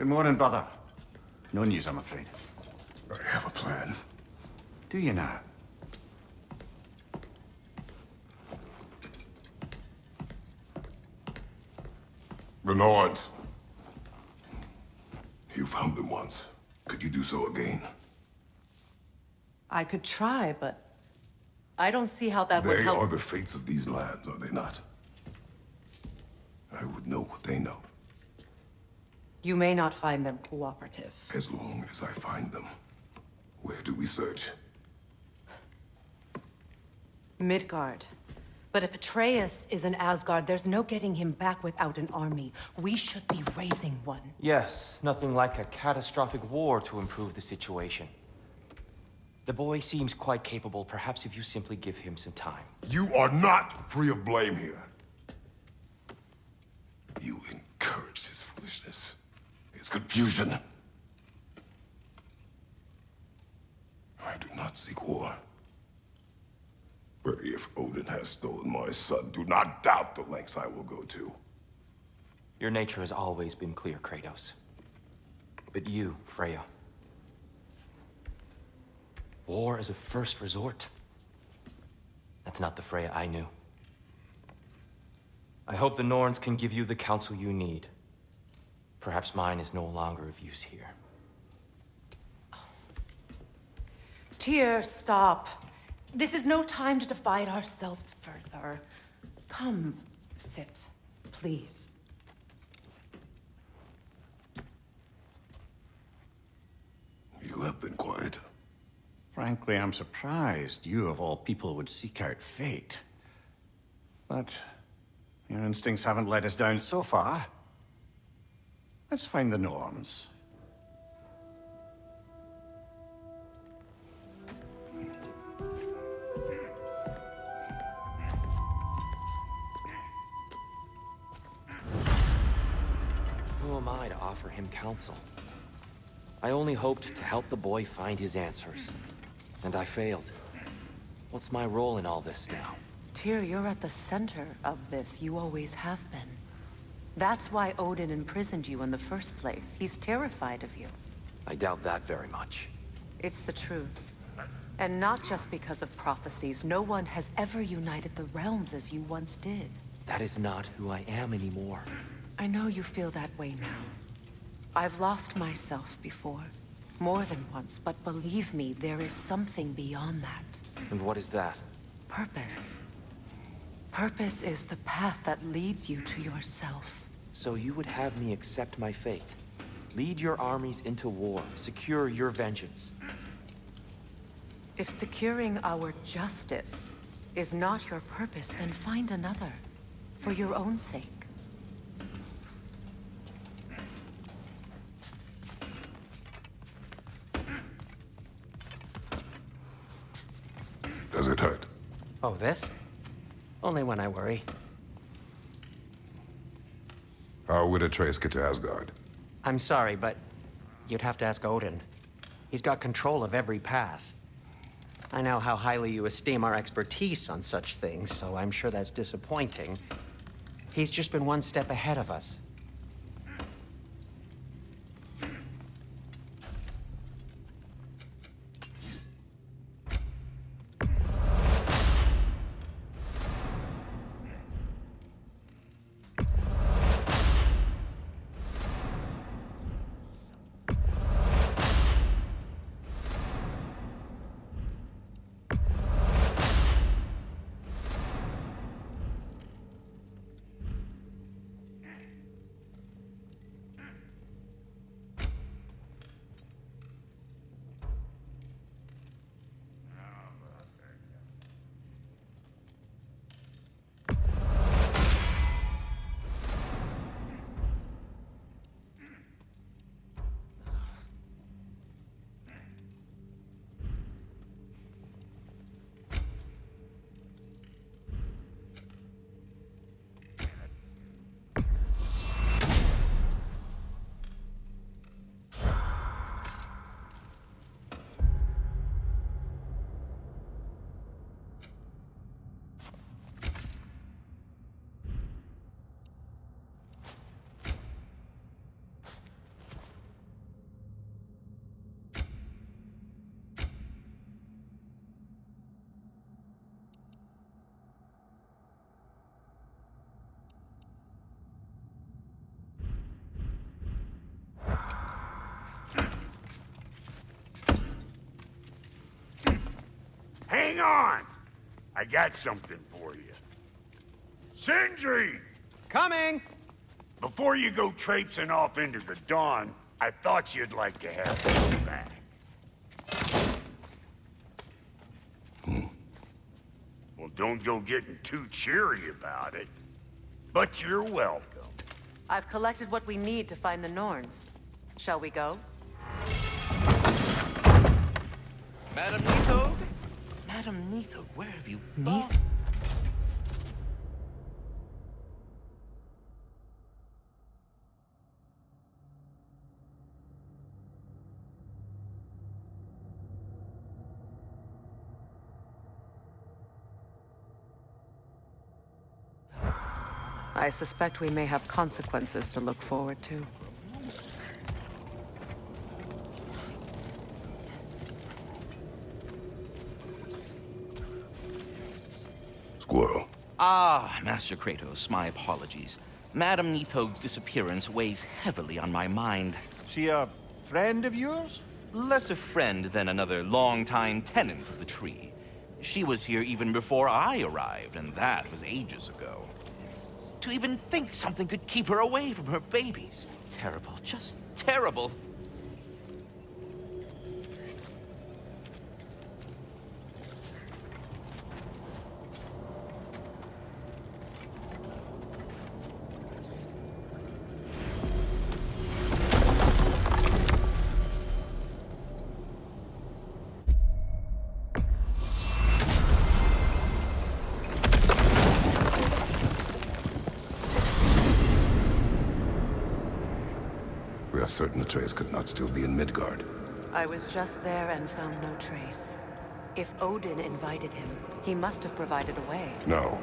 Good morning, brother. No news, I'm afraid. I have a plan. Do you now? The Norns. You found them once. Could you do so again? I could try, but I don't see how that would help. They are the fates of these lands, are they not? I would know what they know. You may not find them cooperative. As long as I find them. Where do we search? Midgard. But if Atreus is an Asgard, there's no getting him back without an army. We should be raising one. Yes, nothing like a catastrophic war to improve the situation. The boy seems quite capable. Perhaps if you simply give him some time. You are not free of blame here. You encouraged his foolishness, his confusion. I do not seek war. But if Odin has stolen my son, do not doubt the lengths I will go to. Your nature has always been clear, Kratos. But you, Freya. War is a first resort. That's not the Freya I knew. I hope the Norns can give you the counsel you need. Perhaps mine is no longer of use here. Tyr, stop. This is no time to divide ourselves further. Come, sit, please. You have been quiet. Frankly, I'm surprised you of all people would seek out fate. But your instincts haven't let us down so far. Let's find the Norns. Who am I to offer him counsel? I only hoped to help the boy find his answers. And I failed. What's my role in all this now? Tyr, you're at the center of this. You always have been. That's why Odin imprisoned you in the first place. He's terrified of you. I doubt that very much. It's the truth. And not just because of prophecies. No one has ever united the realms as you once did. That is not who I am anymore. I know you feel that way now. I've lost myself before. More than once, but believe me, there is something beyond that. And what is that? Purpose. Purpose is the path that leads you to yourself. So you would have me accept my fate? Lead your armies into war, secure your vengeance. If securing our justice is not your purpose, then find another. For your own sake. Does it hurt? Oh, this? Only when I worry. How would Atreus get to Asgard? I'm sorry, but you'd have to ask Odin. He's got control of every path. I know how highly you esteem our expertise on such things, so I'm sure that's disappointing. He's just been one step ahead of us. Hang on! I got something for you. Sindri! Coming! Before you go traipsing off into the dawn, I thought you'd like to have this back. Well, don't go getting too cheery about it. But you're welcome. I've collected what we need to find the Norns. Shall we go? Madam NIDHOGG? Madam NIDHOGG, where have you gone? I suspect we may have consequences to look forward to. Squirrel. Ah, Master Kratos, my apologies. Madam NIDHOGG's disappearance weighs heavily on my mind. She a friend of yours? Less a friend than another longtime tenant of the tree. She was here even before I arrived, and that was ages ago. To even think something could keep her away from her babies. Terrible, just terrible. We are certain Atreus could not still be in Midgard. I was just there and found no trace. If Odin invited him, he must have provided a way. No,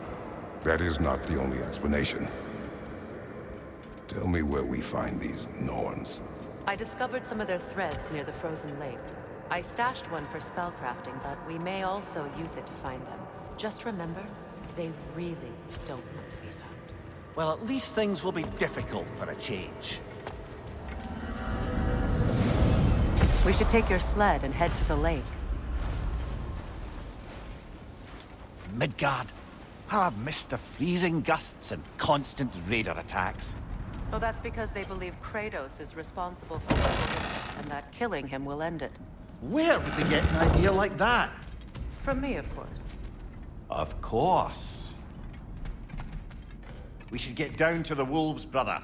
that is not the only explanation. Tell me where we find these Norns. I discovered some of their threads near the frozen lake. I stashed one for spellcrafting, but we may also use it to find them. Just remember, they really don't want to be found. Well, at least things will be difficult for a change. We should take your sled and head to the lake. Midgard. How I've missed the freezing gusts and constant raider attacks. Well, that's because they believe Kratos is responsible for it, and that killing him will end it. Where would they get an idea like that? From me, of course. Of course. We should get down to the wolves, brother.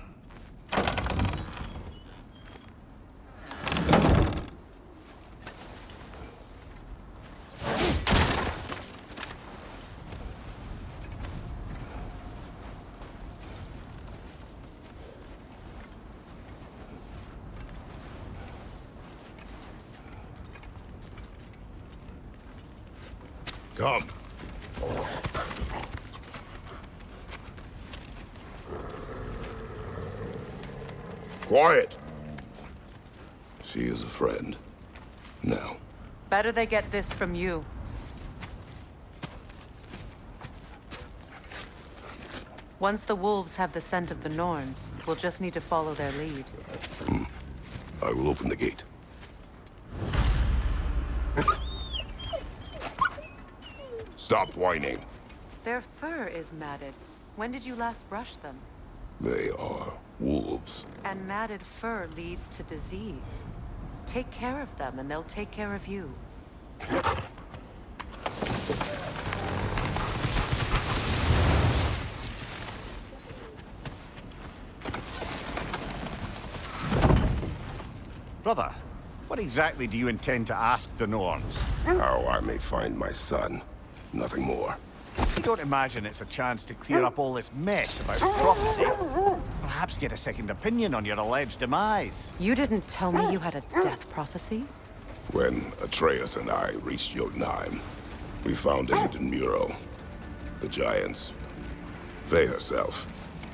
Come. Quiet. She is a friend. Now. Better they get this from you. Once the wolves have the scent of the Norns, we'll just need to follow their lead. I will open the gate. Stop whining. Their fur is matted. When did you last brush them? They are wolves. And matted fur leads to disease. Take care of them, and they'll take care of you. Brother, what exactly do you intend to ask the Norns? How I may find my son. Nothing more. You don't imagine it's a chance to clear up all this mess about prophecy? Perhaps get a second opinion on your alleged demise. You didn't tell me you had a death prophecy? When Atreus and I reached Jotunheim, we found a hidden mural. The giants, Faye herself,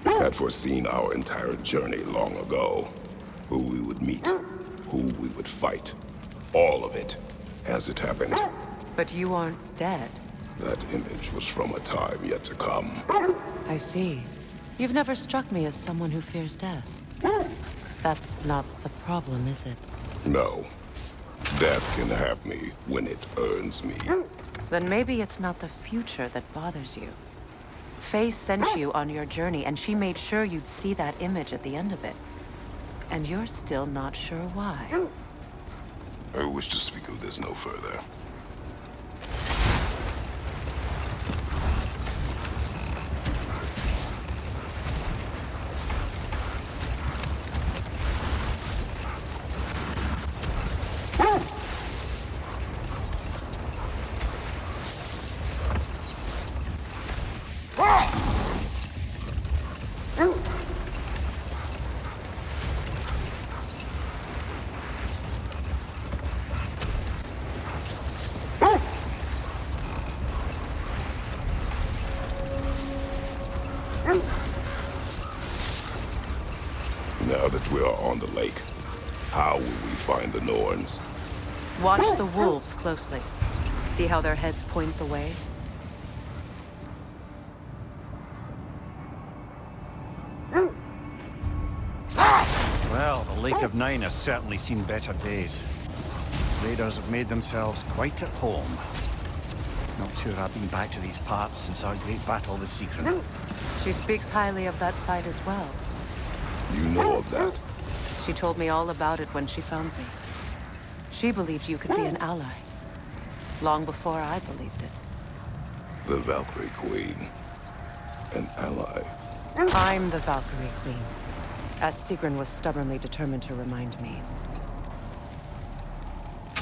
had foreseen our entire journey long ago. Who we would meet, who we would fight. All of it, as it happened. But you aren't dead. That image was from a time yet to come. I see. You've never struck me as someone who fears death. That's not the problem, is it? No. Death can have me when it earns me. Then maybe it's not the future that bothers you. Faye sent you on your journey, and she made sure you'd see that image at the end of it. And you're still not sure why. I wish to speak of this no further. Now that we are on the lake, how will we find the Norns? Watch the wolves closely. See how their heads point the way? Well, the Lake of Nine has certainly seen better days. Raiders have made themselves quite at home. Not sure I've been back to these parts since our great battle with Secret. She speaks highly of that fight as well. You know of that? She told me all about it when she found me. She believed you could be an ally. Long before I believed it. The Valkyrie Queen. An ally. I'm the Valkyrie Queen, as Sigrun was stubbornly determined to remind me.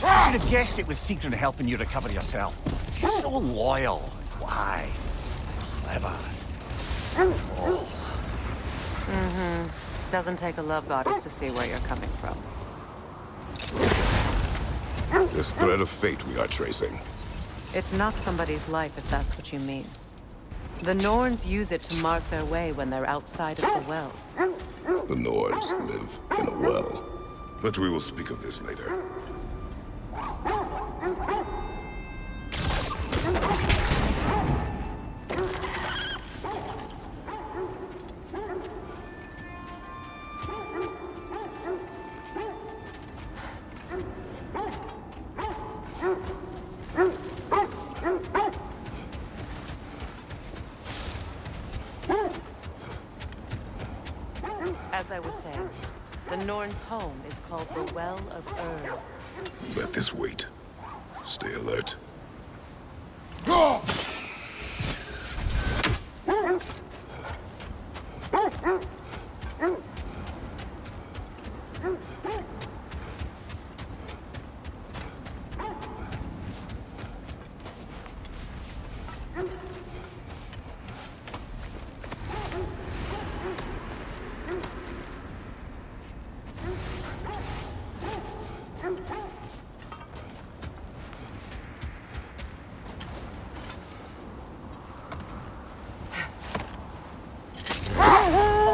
I should have guessed it was Secret helping you recover yourself. She's so loyal. Why? Clever. Oh. Doesn't take a love goddess to see where you're coming from. This thread of fate we are tracing. It's not somebody's life, if that's what you mean. The Norns use it to mark their way when they're outside of the well. The Nords live in a well. But we will speak of this later. As I was saying, the Norns' home is called the Well of Urd. Let this wait. Stay alert.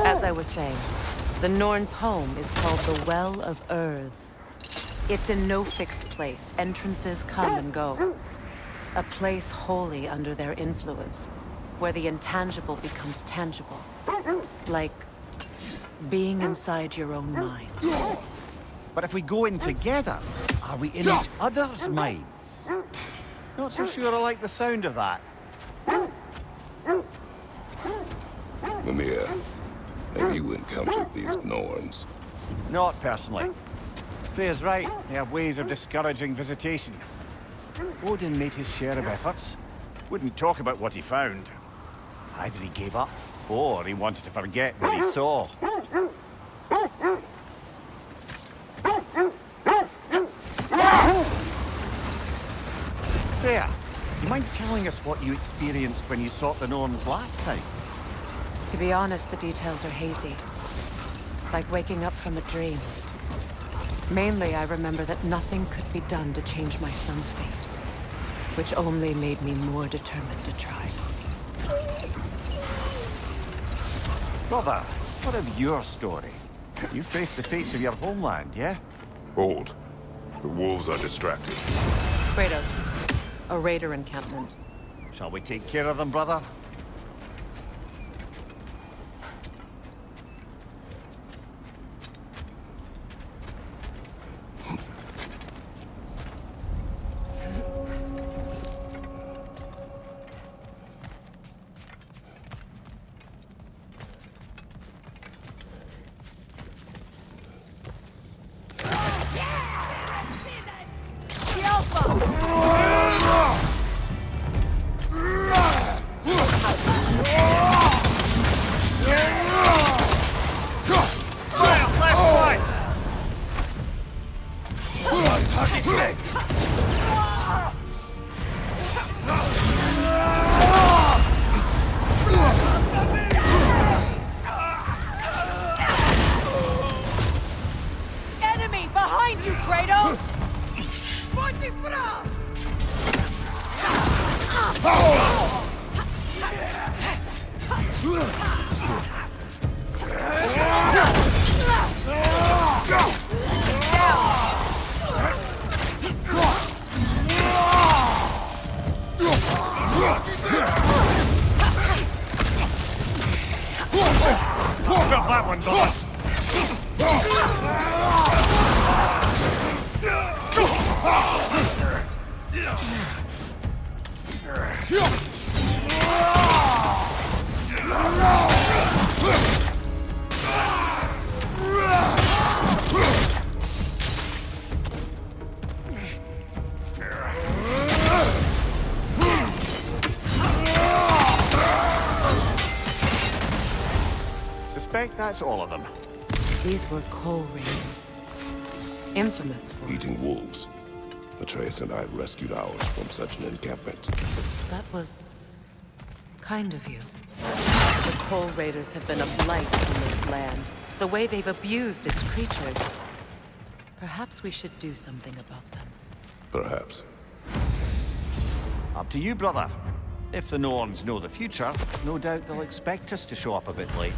As I was saying, the Norns' home is called the Well of Urd. It's in no fixed place. Entrances come and go. A place wholly under their influence, where the intangible becomes tangible. Like being inside your own mind. But if we go in together, are we in each other's minds? Not so sure I like the sound of that. Mimir, have you encountered these Norns? Not personally. Freya's right, they have ways of discouraging visitation. Odin made his share of efforts. Wouldn't talk about what he found. Either he gave up, or he wanted to forget what he saw. Freya, you mind telling us what you experienced when you sought the Norns last time? To be honest, the details are hazy. Like waking up from a dream. Mainly, I remember that nothing could be done to change my son's fate, which only made me more determined to try. Brother, what of your story? You faced the fates of your homeland, yeah? Hold. The wolves are distracted. Kratos, a raider encampment. Shall we take care of them, brother? Enemy behind you, Kratos! Got that one, brother. Suspect that's all of them. These were coal raiders. Infamous for Eating wolves. Atreus and I rescued ours from such an encampment. That was kind of you. The coal raiders have been a blight on this land. The way they've abused its creatures. Perhaps we should do something about them. Perhaps. Up to you, brother. If the Norns know the future, no doubt they'll expect us to show up a bit late.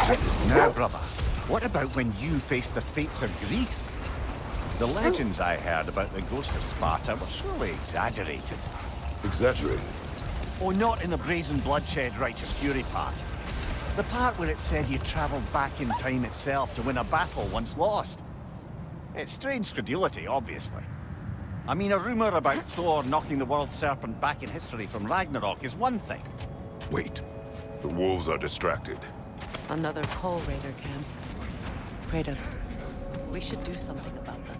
Now, brother, what about when you faced the fates of Greece? The legends I heard about the ghost of Sparta were surely exaggerated. Exaggerated? Oh, not in the brazen bloodshed righteous fury part. The part where it said you travelled back in time itself to win a battle once lost. It's strange credulity, obviously. I mean, a rumour about Thor knocking the world serpent back in history from Ragnarok is one thing. Wait. The wolves are distracted. Another coal raider camp. Kratos, we should do something about them.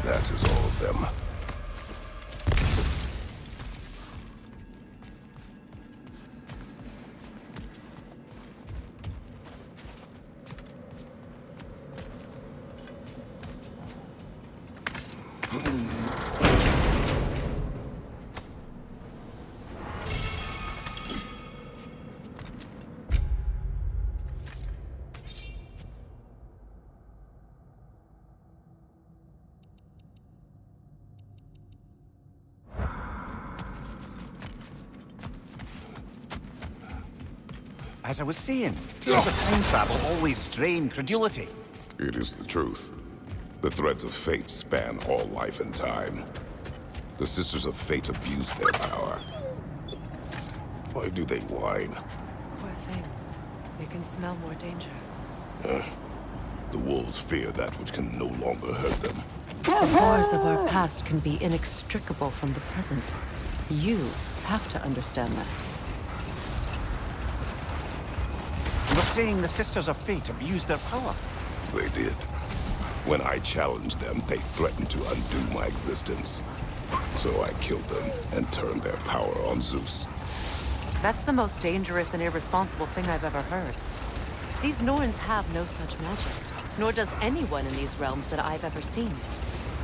That is all of them. As I was saying, tales of time travel always strain credulity. It is the truth. The threads of fate span all life and time. The Sisters of Fate abuse their power. Why do they whine? Poor things. They can smell more danger. The wolves fear that which can no longer hurt them. The horrors of our past can be inextricable from the present. You have to understand that. You were saying the Sisters of Fate abused their power. They did. When I challenged them, they threatened to undo my existence. So I killed them and turned their power on Zeus. That's the most dangerous and irresponsible thing I've ever heard. These Norns have no such magic, nor does anyone in these realms that I've ever seen.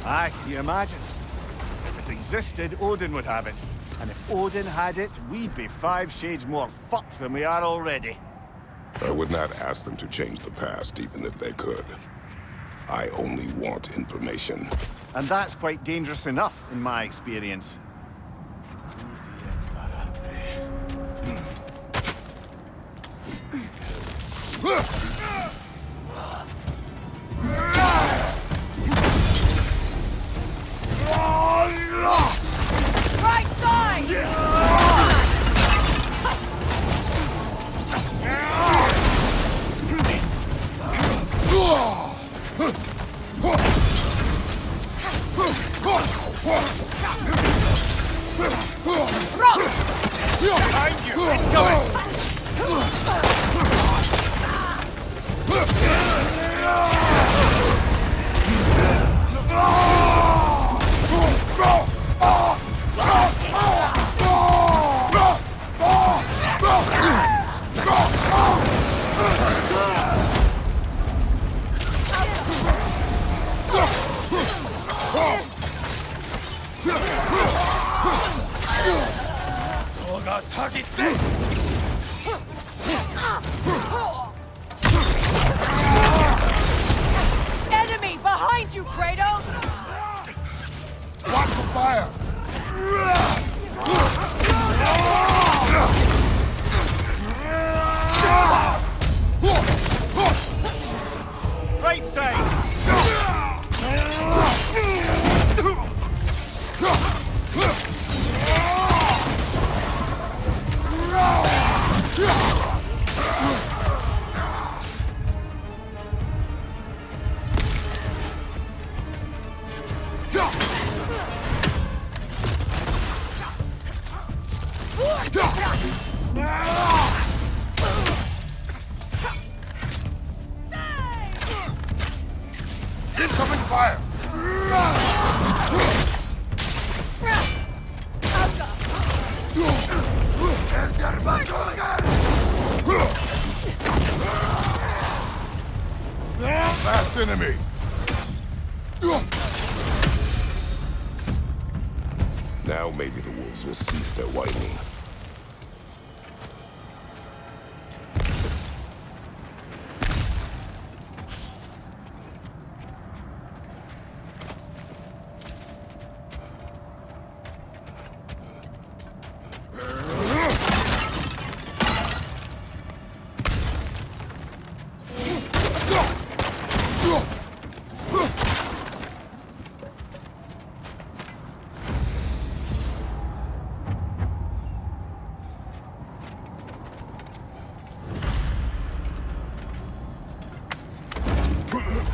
Aye, can you imagine? If it existed, Odin would have it. And if Odin had it, we'd be 5 shades more fucked than we are already. I would not ask them to change the past, even if they could. I only want information. And that's quite dangerous enough, in my experience. Right side! Behind you! Incoming! Enemy behind you, Kratos! Watch the fire! Right side! Close enemy! Now maybe the wolves will cease their whining.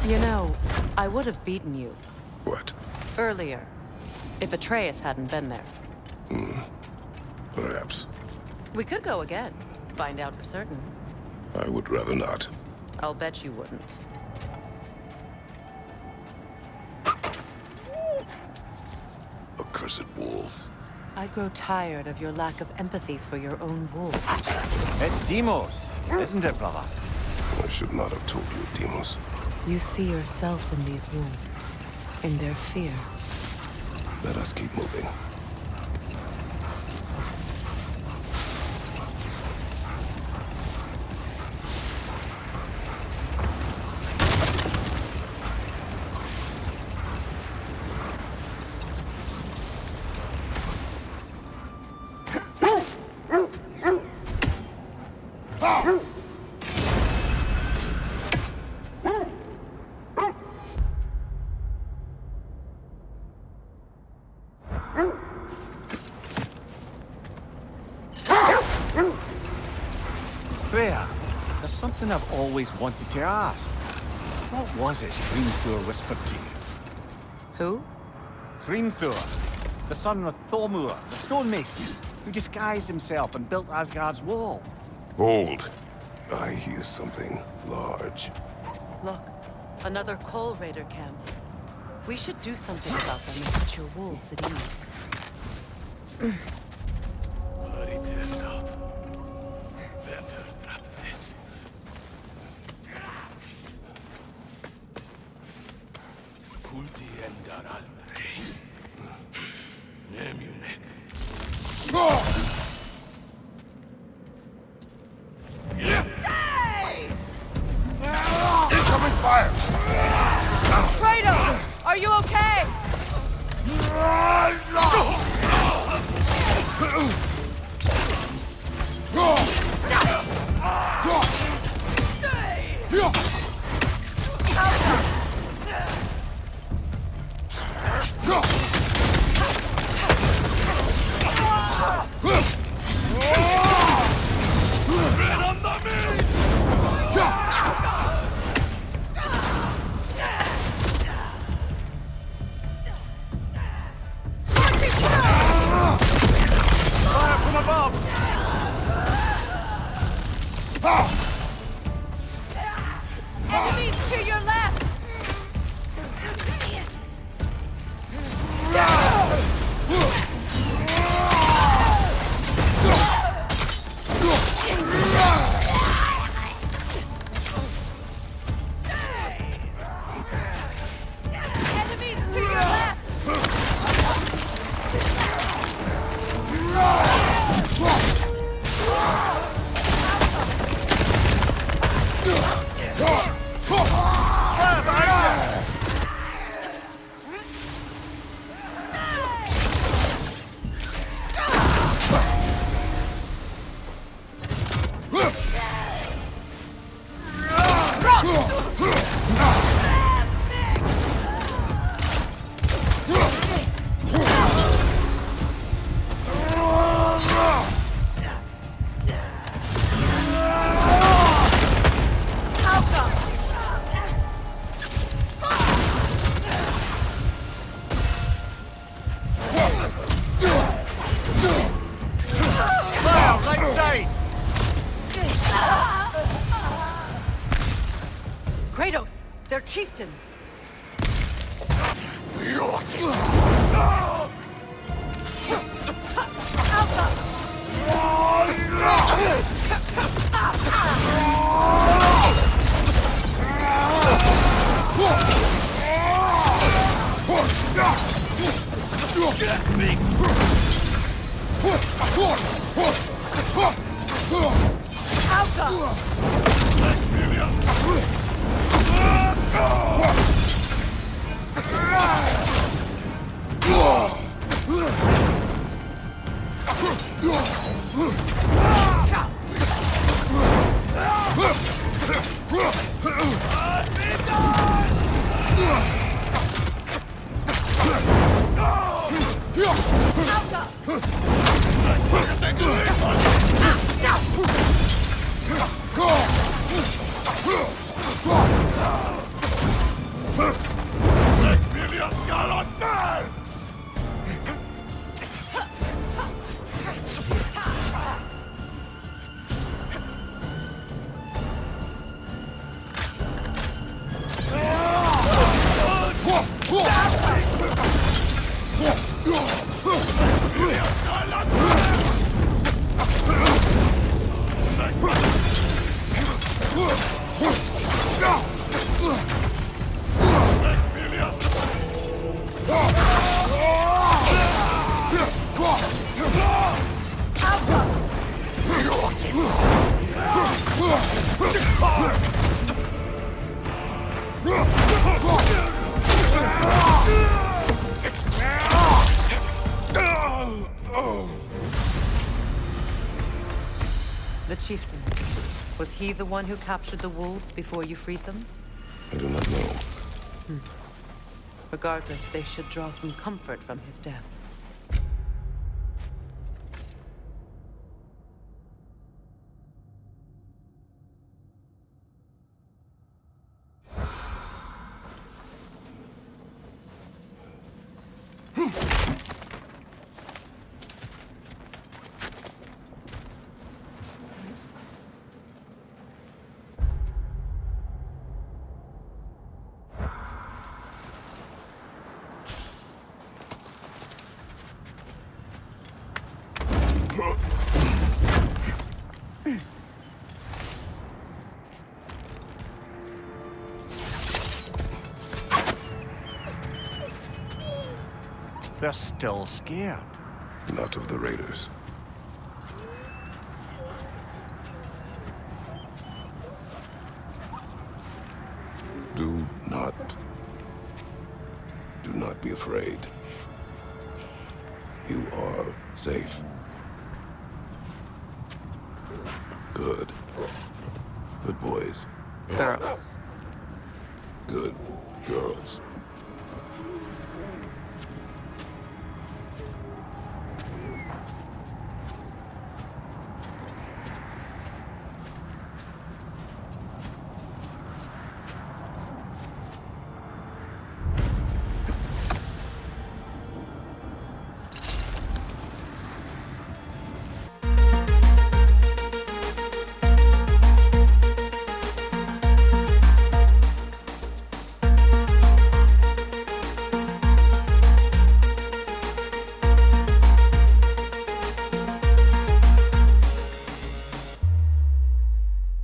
You know, I would have beaten you What? earlier if Atreus hadn't been there. Perhaps. We could go again, find out for certain. I would rather not. I'll bet you wouldn't. Accursed wolves. I grow tired of your lack of empathy for your own wolves. It's Demos, isn't it, brother? I should not have told you, Demos. You see yourself in these wolves, in their fear. Let us keep moving. Freya, there's something I've always wanted to ask. What was it Hrimthur whispered to you? Who? Hrimthur, the son of Thormur, the stonemason, who disguised himself and built Asgard's wall. Hold. I hear something large. Look, another coal raider camp. We should do something about them and put your wolves at ease. Incoming fire! Kratos! Are you okay? Enemies to your left! Enemies to your left! Kratos, their chieftain. The chieftain. Was he the one who captured the wolves before you freed them? I do not know. Regardless, they should draw some comfort from his death. They're still scared. Not of the raiders. Do not be afraid. You are safe. Good. Good boys. Girls. Good girls.